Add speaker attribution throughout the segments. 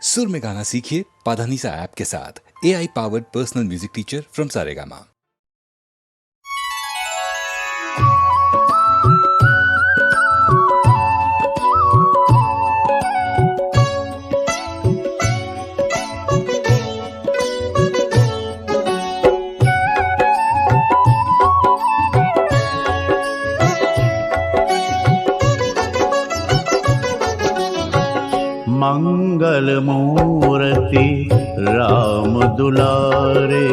Speaker 1: सुर में गाना सीखिए पाधानीसा ऐप के साथ। AI powered personal music teacher from Saregama.
Speaker 2: मंगल मूर्ति राम दुलारे,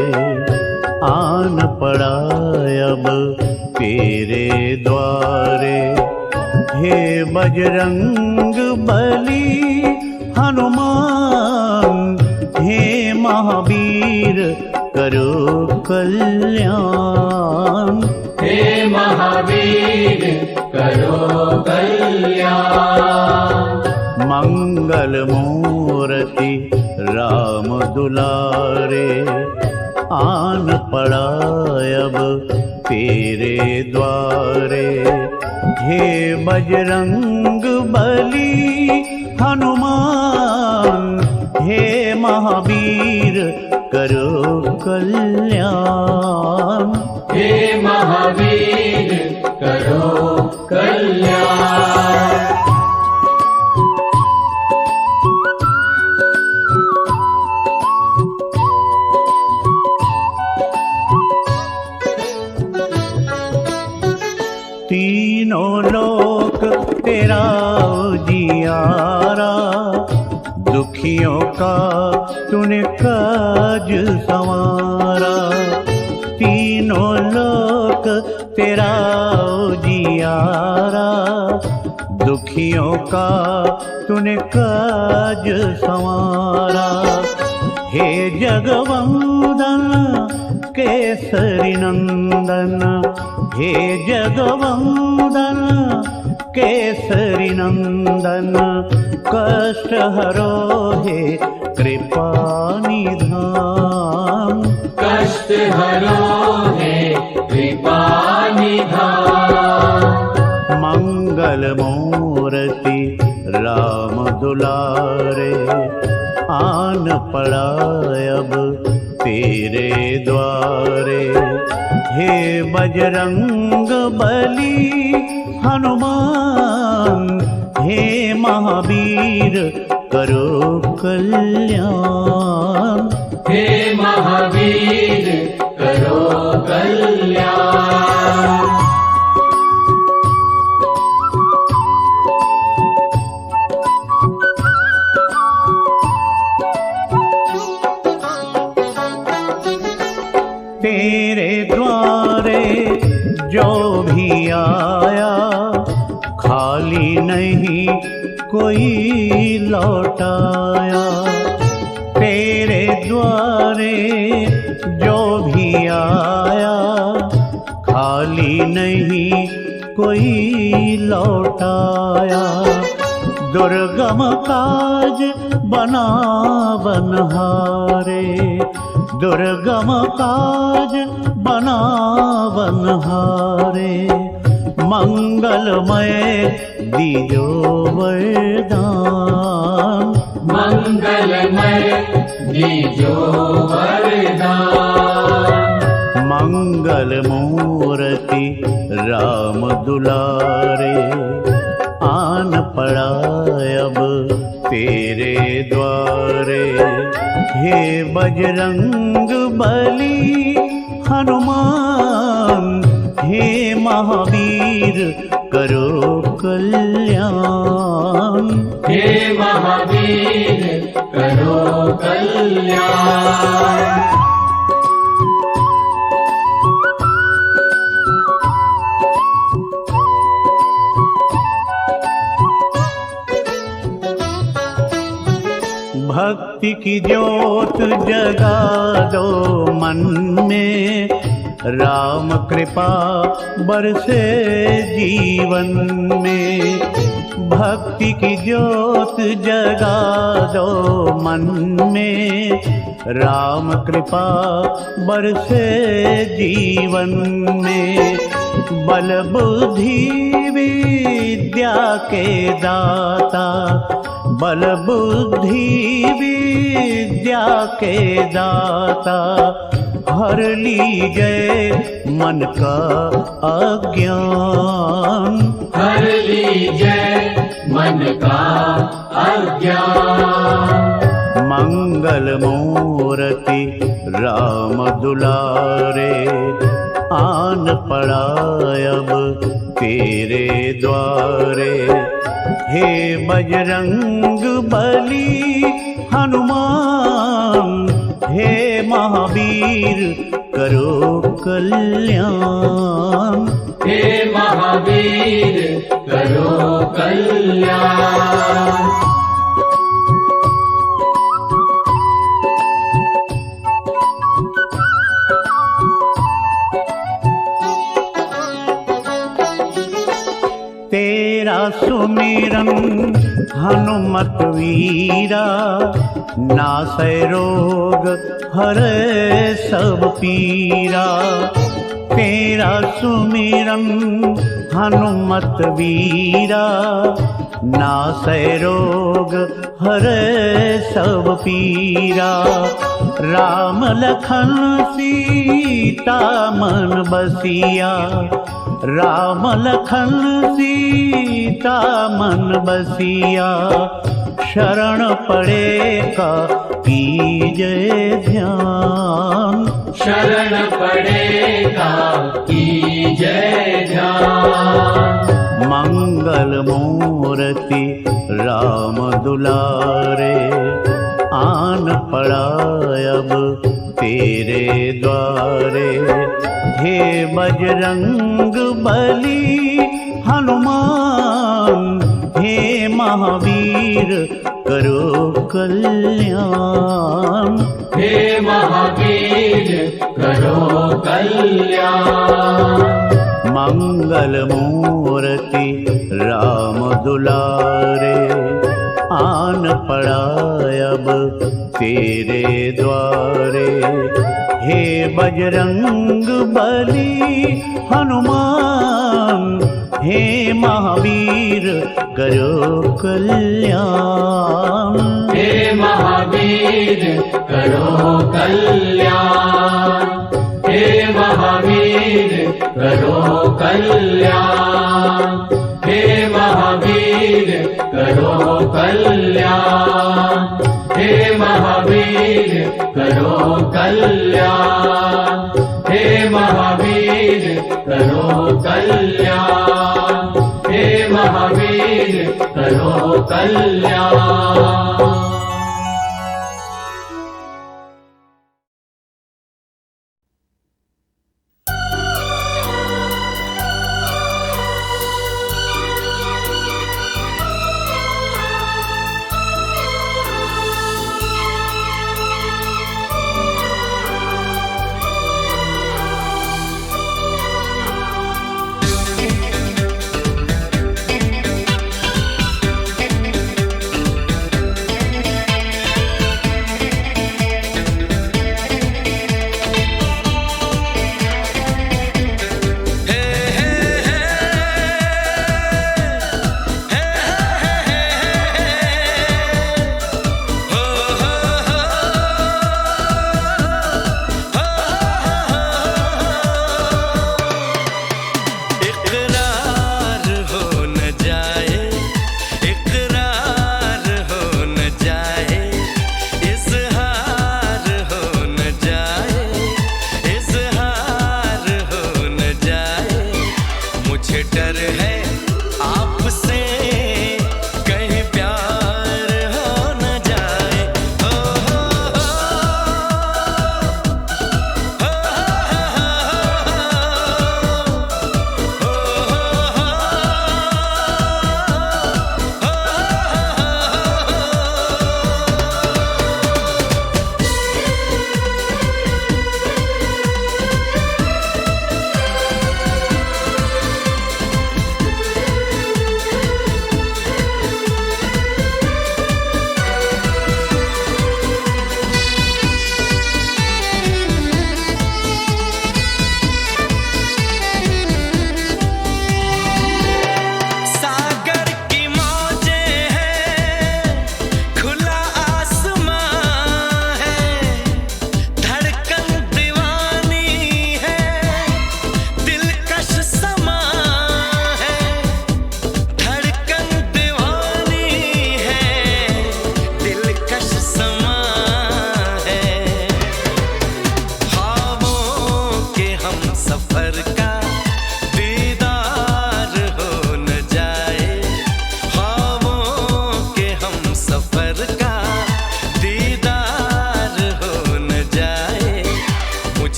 Speaker 2: आन पड़ा अब तेरे द्वारे। हे बजरंग बली हनुमान, हे महावीर करो कल्याण।
Speaker 3: हे महावीर करो कल्याण।
Speaker 2: मंगल मूर्ति राम दुलारे, आन पड़ा अब तेरे द्वारे। हे बजरंग बली हनुमान, हे महावीर करो कल्याण।
Speaker 3: हे महावीर करो कल्याण।
Speaker 2: तीनों लोक तेरा उजियारा, दुखियों का तूने काज संवारा। तीनों लोक तेरा उजियारा, दुखियों का तूने काज संवारा। हे जगवंदन केसरी नंदन, हे जगवंदन केसरी नंदन। कष्ट हरो हे कृपा निधान,
Speaker 3: कष्ट हरो हे कृपा निधान।
Speaker 2: मंगल मूर्ति राम दुलारे, आन पड़ा अब तेरे द्वारे। हे बजरंग बली हनुमान, हे महावीर करो कल्याण।
Speaker 3: हे महावीर करो कल्याण।
Speaker 2: तेरे द्वारे जो भी आया, खाली नहीं कोई लौटाया। तेरे द्वारे जो भी आया, खाली नहीं कोई लौटाया। दुर्गम काज बना बनहारे, दुर्गम काज बना बनहारे। मंगलमय दीजो वरदान,
Speaker 3: मंगलमय दीजो वरदान।
Speaker 2: मंगल मूर्ति राम दुलारे, आन पड़ा अब तेरे द्वारे। हे बजरंग बली हनुमान, हे महावीर करो कल्याण।
Speaker 3: हे महावीर करो कल्याण।
Speaker 2: भक्ति की ज्योत जगा दो मन में, राम कृपा बरसे जीवन में। भक्ति की ज्योत जगा दो मन में, राम कृपा बरसे जीवन में। बल बुद्धि विद्या के दाता, बल बुद्धि विद्या के दाता, हर लीजिए मन का अज्ञान,
Speaker 3: हर लीजिए मन का अज्ञान।
Speaker 2: मंगल मूर्ति राम दुलारे, आन पड़ा अब तेरे द्वारे। हे बजरंग बली हनुमान, हे महावीर करो कल्याण,
Speaker 3: हे महावीर करो कल्याण।
Speaker 2: तेरा सुमिरन हनुमत वीरा, नासै रोग हरै सब पीरा। तेरा सुमिरन हनुमत वीरा, नासै रोग हरै सब पीरा। राम लखन सीता मन बसिया, राम लखन सीता मन बसिया। शरण पड़े का कीजय ध्यान,
Speaker 3: शरण पड़ेगा कीजय ध्यान।
Speaker 2: मंगल मूर्ति राम दुलारे, आन पड़ा अब तेरे द्वारे। हे बजरंग बली हनुमान, हे महावीर करो कल्याण,
Speaker 3: हे महावीर करो कल्याण।
Speaker 2: मंगल मूर्ति राम दुलारे, आन पड़ा अब तेरे द्वारे। हे बजरंग बली हनुमान, हे महावीर करो कल्याण,
Speaker 3: हे महावीर करो कल्याण। हे महावीर करो कल्याण। हे महावीर करो कल्याण। हे महावीर करो कल्याण। हे महावीर करो कल्याण। हे महावीर करो कल्याण।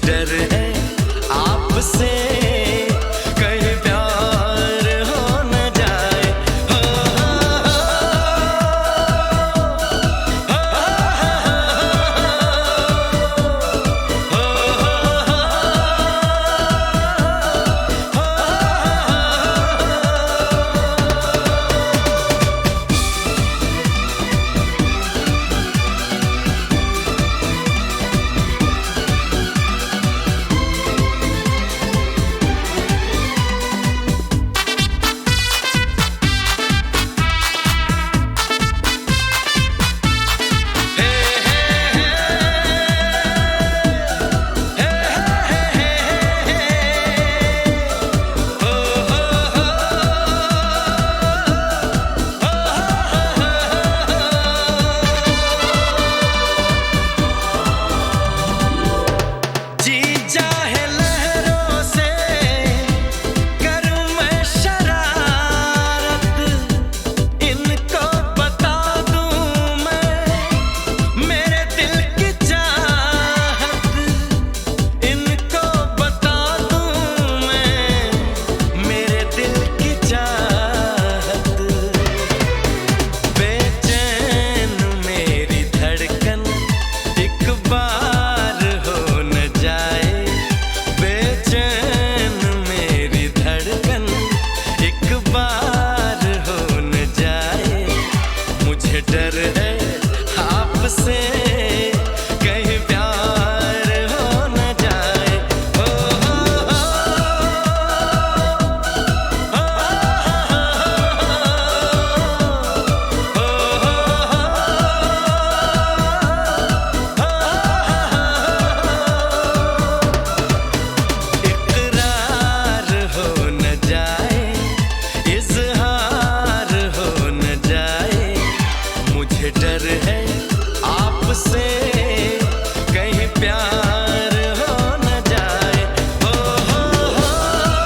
Speaker 4: डर है आपसे कहीं प्यार हो न जाए। हो, जी चाहे लहरों से करूं मैं शरारत, इनको बता दूं मैं मेरे दिल की चाहत, इनको बता दूं मैं मेरे दिल की चाहत। बेचैन मेरी धड़कन एक बार हो न जाए, बेचैन मेरी धड़कन एक बार हो न जाए। मुझे डर है आपसे कहीं प्यार हो न जाए। हो, इकरार हो न जाए, इजहार हो न जाए। मुझे डर है आपसे कहीं प्यार हो न जाए। हो, हो, हो, हो,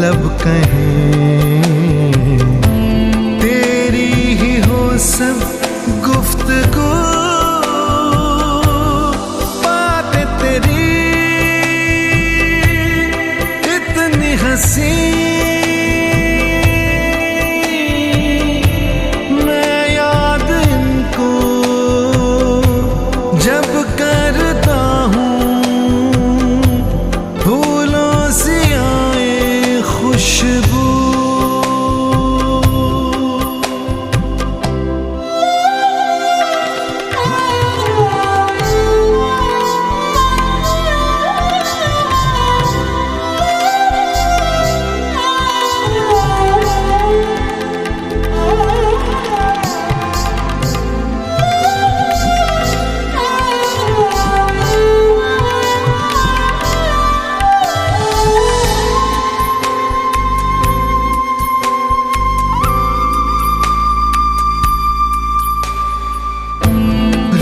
Speaker 5: लब कहें, तेरी ही हो सब गुफ्तगू, बातें तेरी इतनी हंसी, मैं याद इनको जब करता हूँ, फूलों से आए खुशबू।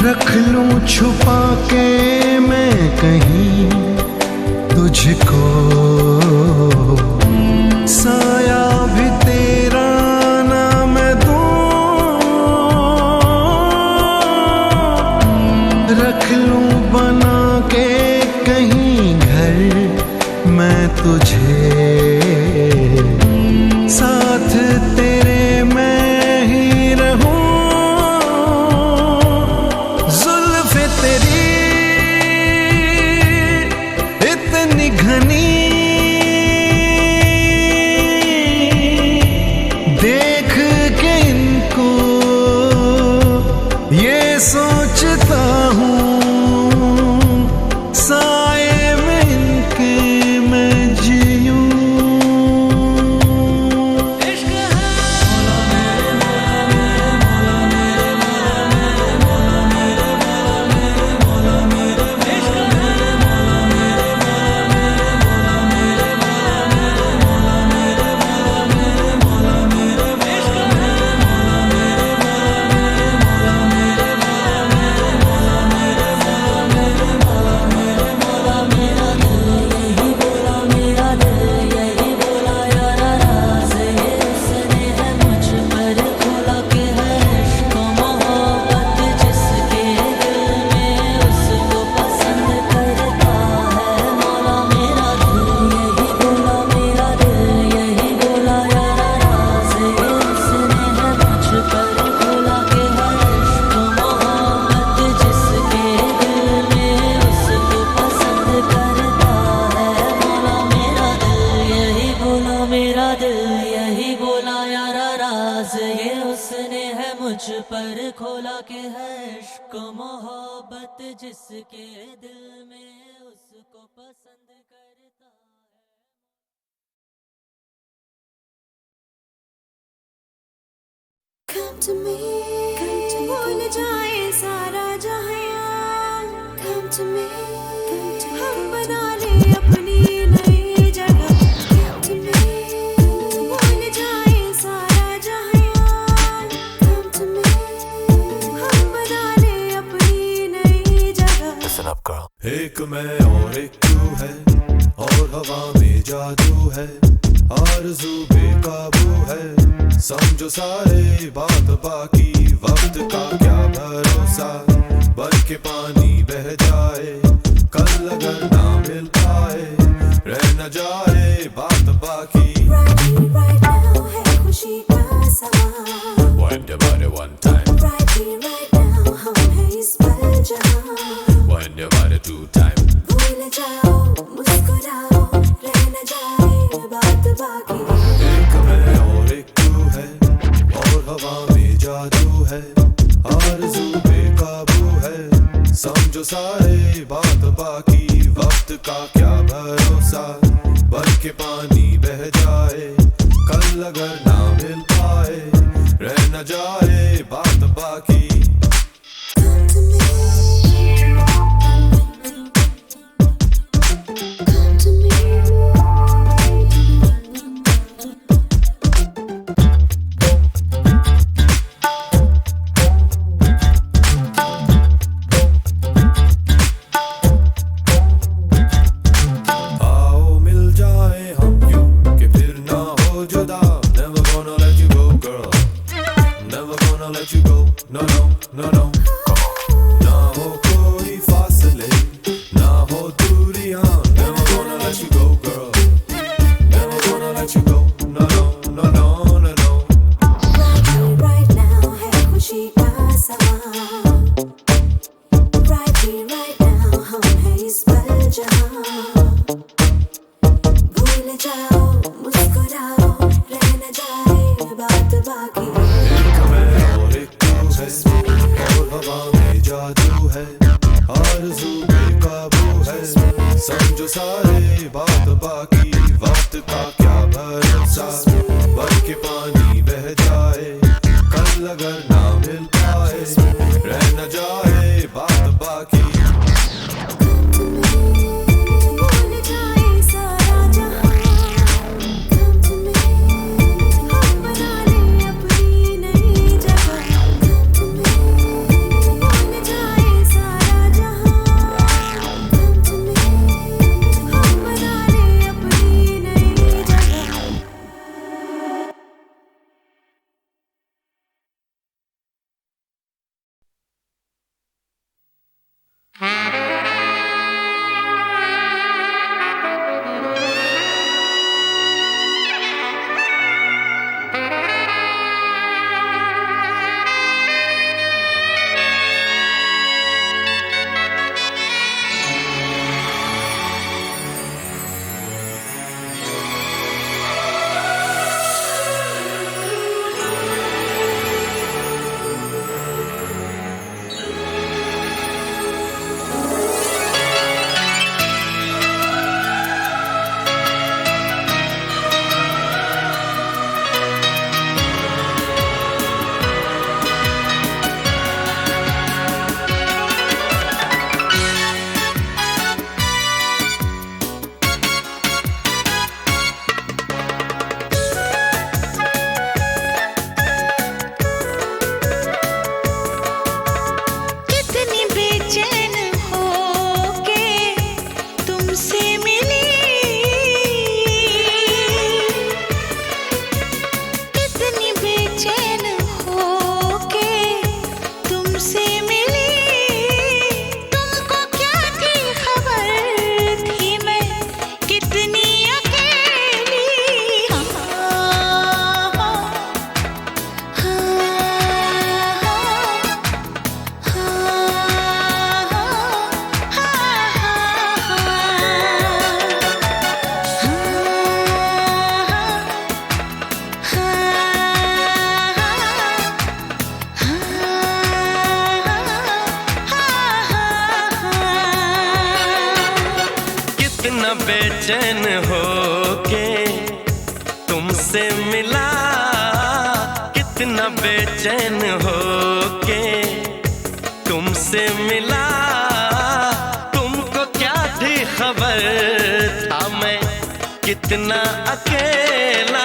Speaker 5: रख लूं छुपा के मैं कहीं तुझको, साया भी तेरा ना मैं दूं, रख लूं बना के कहीं घर मैं तुझे, साथ तेरे मैं ही रहूं, जुल्फ़े तेरी इतनी घनी, देख के इनको ये सोचता हूँ, साए में इनके मैं जीऊं।
Speaker 6: पर खोला के है इश्क मोहब्बत जिसके दिल में उसको पसंद करता है।
Speaker 7: Come to me, भूल जाए सारा जहां। Come to me, हम बना ले अपनी नई जगह। Come to me, भूल जाए सारा जहां। Come to me, हम बना ले अपनी नई जगह।
Speaker 8: Listen up, girl. एक मैं और एक तू है, और हवा में जादू है, आरज़ू बेकाबू है, समझो सारे बात बाकी, वक्त का क्या भरोसा, बन के पानी बह जाए, कल अगर ना मिल पाए, रह न जाए बात बाकी।
Speaker 7: Right here, right now है खुशी का समा।
Speaker 8: Wind your body one time.
Speaker 7: Right here, right now हम हैं इस पल जहां।
Speaker 8: Wind your body two time.
Speaker 7: भूल जाओ, मुस्कुराओ, रह न जाए बात बाकी।
Speaker 8: एक मैं और एक तू है, और हवा में जादू है, आरज़ू बेकाबू है, समझो सारे बात बाकी, वक्त का क्या भरोसा, बन के पानी बह जाए, कल अगर ना मिल पाए, रह न जाए बात बाकी।
Speaker 7: Come to me, come to me।
Speaker 8: आओ मिल जाए हम यूं कि फिर
Speaker 7: बाकी
Speaker 8: एक मैं और एक तू है और हवा में जादू है आरज़ू बेकाबू है समझो सारे बात बाकी वक्त का क्या भरोसा बन के पानी बह जाए कल अगर ना मिल पाए रह न जाए बात बाकी
Speaker 7: भूल जाए सारा जहां Come to me हम बना ले अपनी नई जगह Come to me भूल जाए सारा जहां Come to me हम बना ले अपनी नई जगह कितनी बेचैन होके तुमसे मिली कितनी बेचैन होके तुमसे मिली तुमको क्या थी खबर थी मैं कितनी अकेली
Speaker 4: कितना बेचैन होके तुमसे मिला कितना बेचैन होके तुमसे मिला तुमको क्या थी खबर था मैं कितना अकेला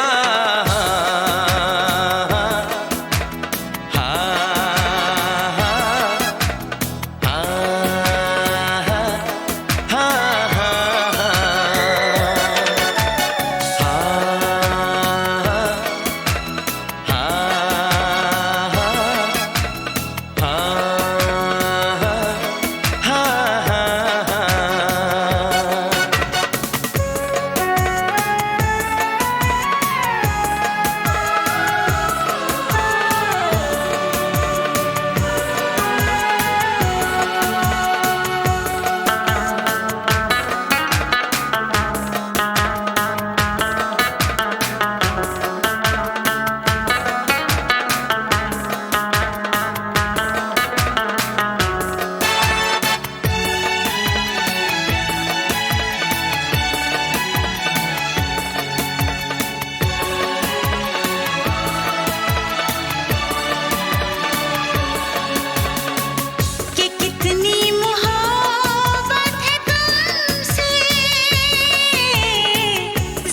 Speaker 7: कि कितनी मोहब्बत है तुमसे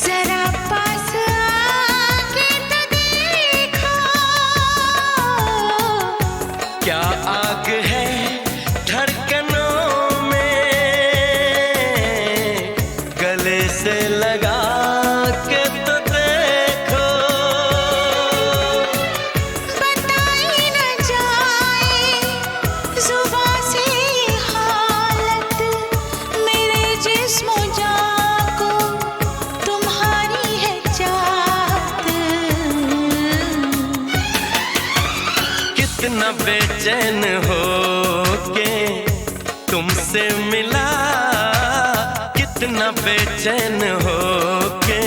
Speaker 7: जरा पास आके तो देखो
Speaker 4: क्या आग है धड़कनों में गले से लगा के तो देखो
Speaker 7: बताई न जाए जुबां से हालत मेरे जिस्म जान को तुम्हारी है चाहत
Speaker 4: कितना बेचैन होके तुमसे मिला कितना बेचैन होके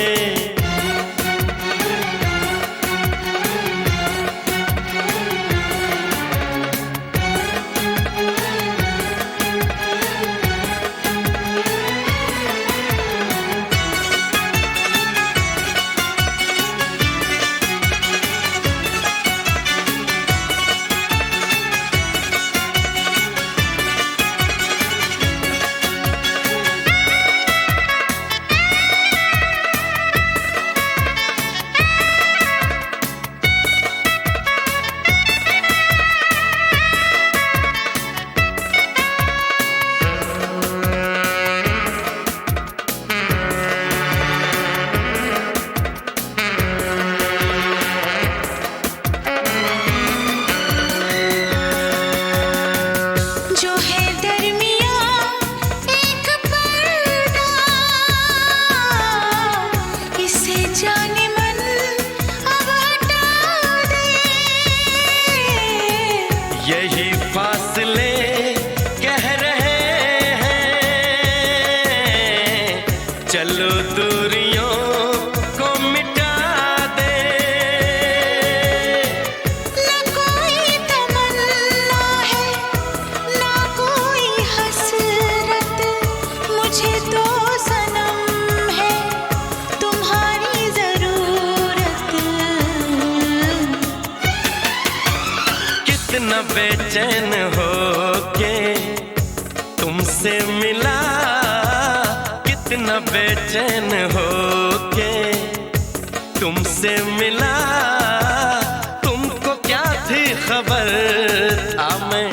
Speaker 4: कितना बेचैन हो के तुमसे मिला, कितना बेचैन हो के तुमसे मिला। तुमको क्या थी खबर था मैं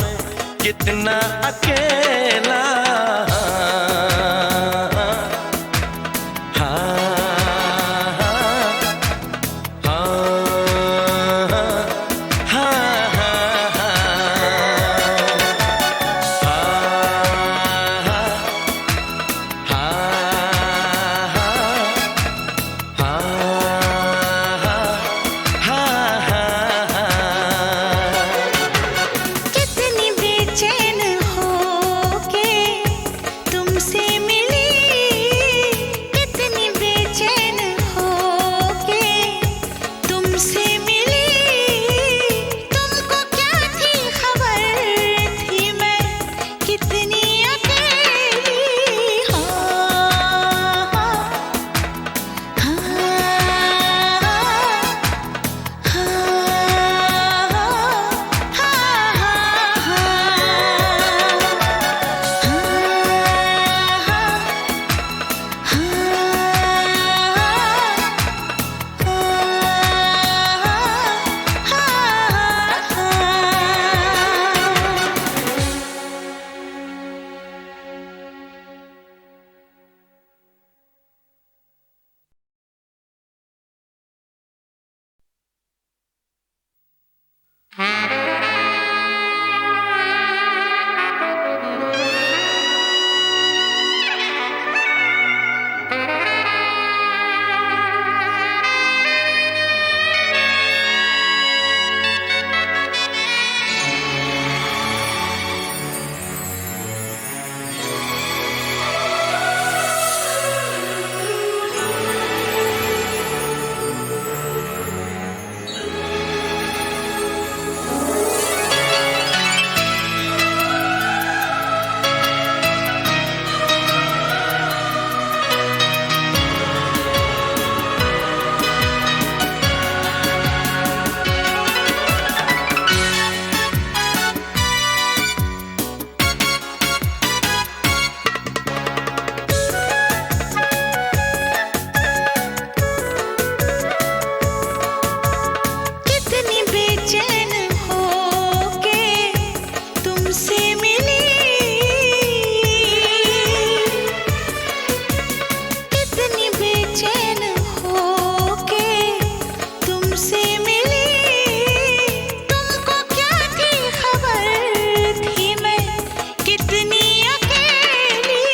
Speaker 4: कितना अकेला।
Speaker 7: कितनी बेचैन हो के तुमसे मिली, कितनी बेचैन हो के तुमसे मिली। तुमको क्या थी खबर थी मैं कितनी अकेली। कितनी बेचैन हो के तुमसे मिली, कितनी बेचैन हो के तुमसे मिली। तुमको क्या थी खबर थी मैं कितनी अकेली।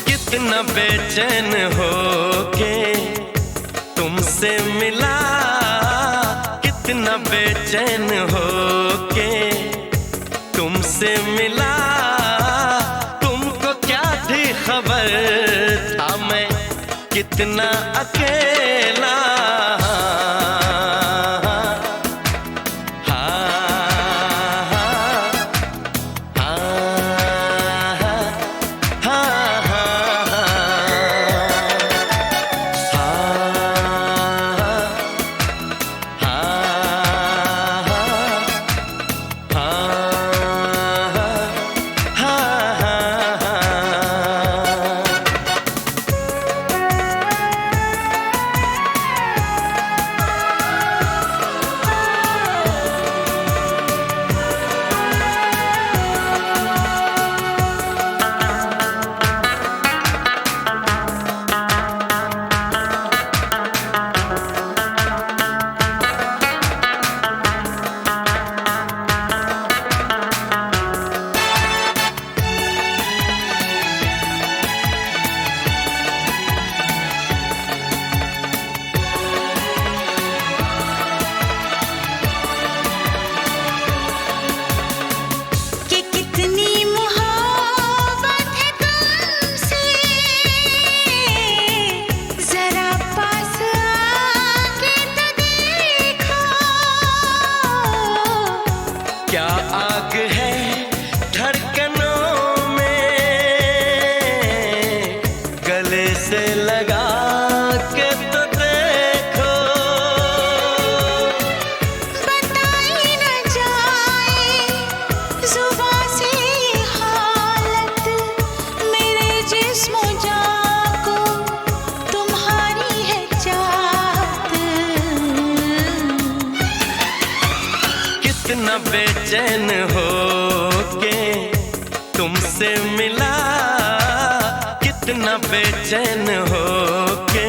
Speaker 4: कितना बेचैन हो के तुमसे मिला, कितना बेचैन हो के तुमसे मिला। तुमको क्या थी खबर था मैं कितना अकेला। क्या आग है धड़कनों में, गले से लगा के तो देखो।
Speaker 7: बताई न जाए जुबां से ये हालत, मेरे जिस्म जान को तुम्हारी है चाहत।
Speaker 4: कितना बेचैन हो के तुमसे मिला, कितना बेचैन हो के।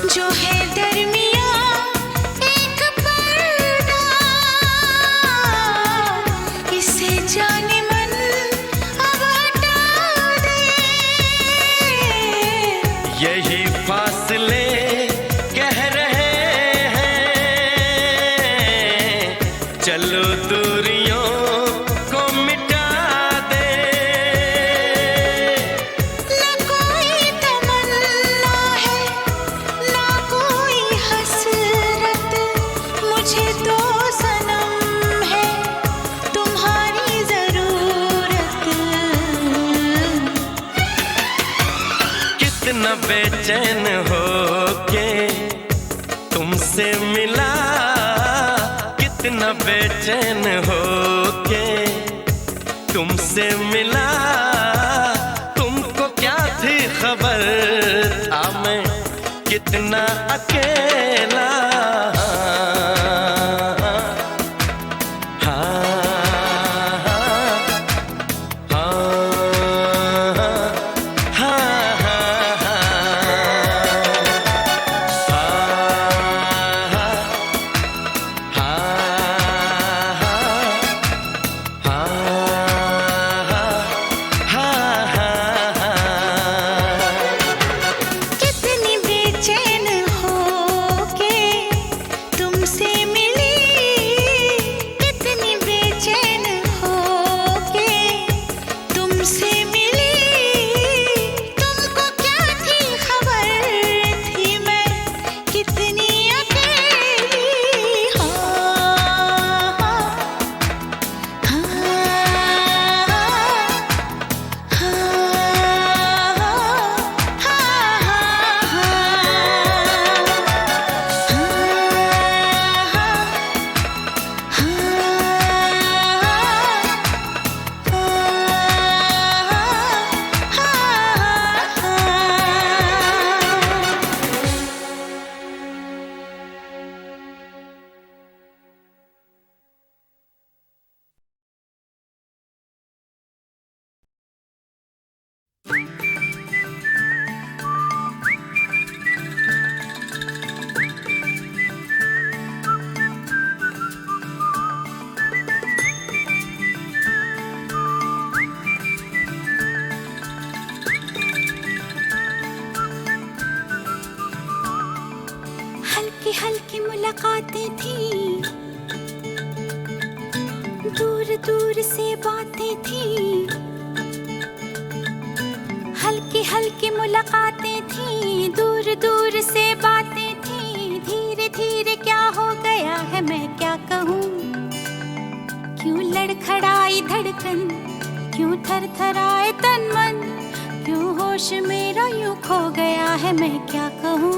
Speaker 7: जो है दरमिया एक पर्दा, इसे जाने मन अब हटा दे।
Speaker 4: यही फासले कह रहे हैं, चलो दूरियों को मिटा दे।
Speaker 7: न कोई तमन्ना है ना कोई हसरत, मुझे तो सनम है तुम्हारी जरूरत।
Speaker 4: कितना बेचैन हो के तुमसे मिला, कितना बेचैन हो के तुमसे मिला। तुमको क्या थी खबर था मैं कितना अकेला।
Speaker 7: कितनी बेचैन हो के तुमसे मिली, कितनी बेचैन हो के तुमसे मिली। तुमको क्या थी खबर थी मैं कितनी अकेली। हल्की हल्की मुलाकातें थी, दूर दूर से बातें थी। हल्की हल्की मुलाकातें थी, दूर दूर से बातें थी। धीरे धीरे क्या हो गया है मैं क्या कहूँ, क्यों लड़खड़ाई धड़कन, क्यों थरथराए तन मन, क्यों होश मेरा यूं खो गया है मैं क्या कहूँ।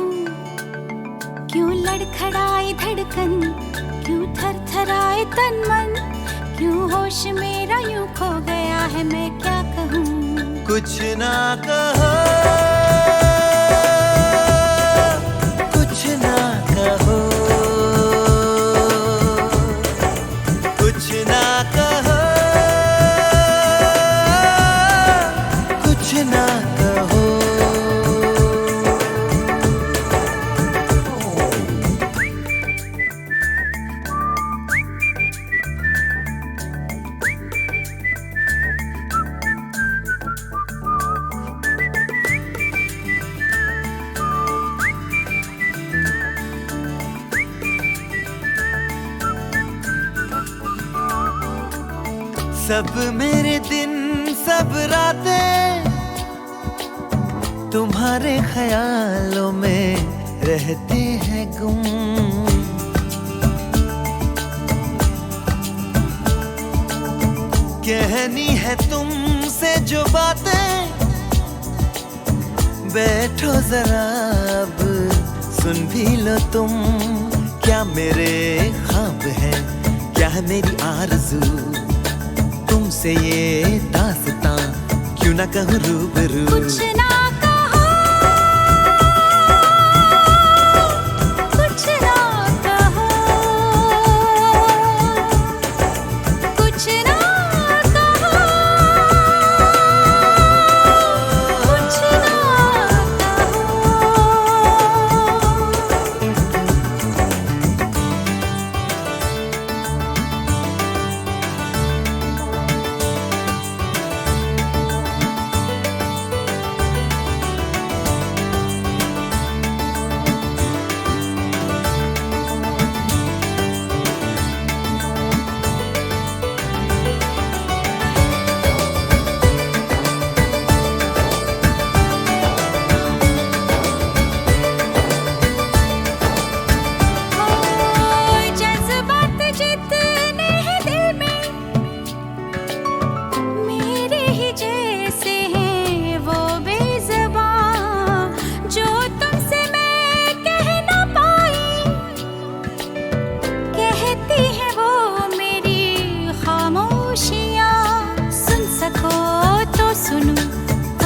Speaker 7: क्यों लड़खड़ाई धड़कन, क्यों थरथराए तन मन, क्यों होश मेरा यूं खो गया है मैं क्या कहूँ।
Speaker 5: कुछ ना कहो सब मेरे दिन सब रातें तुम्हारे ख्यालों में रहते हैं गुम। कहनी है तुमसे जो बातें, बैठो जरा अब सुन भी लो तुम। क्या मेरे ख्वाब है, क्या है मेरी आरज़ू, तुमसे ये दास्तां क्यों ना कहूँ रूबरू।
Speaker 7: कुछ ना कहो, कुछ ना कहो, कुछ ना कहो, कुछ ना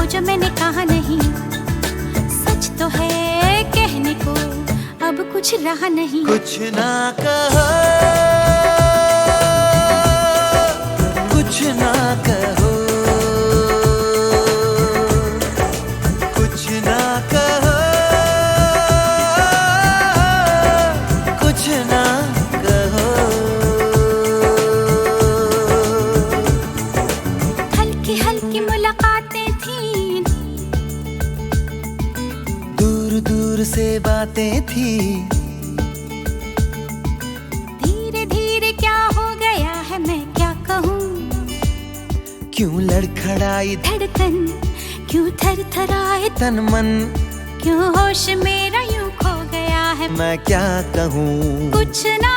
Speaker 7: जो मैंने कहा नहीं, सच तो है कहने को अब कुछ रहा नहीं।
Speaker 5: कुछ ना कहो, कुछ ना कहो, कुछ ना कहो, कुछ ना कहो।
Speaker 7: हल्की हल्की मुलाकातें
Speaker 5: दूर से बातें थी,
Speaker 7: धीरे धीरे क्या हो गया है मैं क्या कहूँ।
Speaker 5: क्यों लड़खड़ाई
Speaker 7: धड़कन, क्यों थरथराए
Speaker 5: तन मन,
Speaker 7: क्यों होश मेरा यूं खो गया है
Speaker 5: मैं क्या कहूँ।
Speaker 7: कुछ ना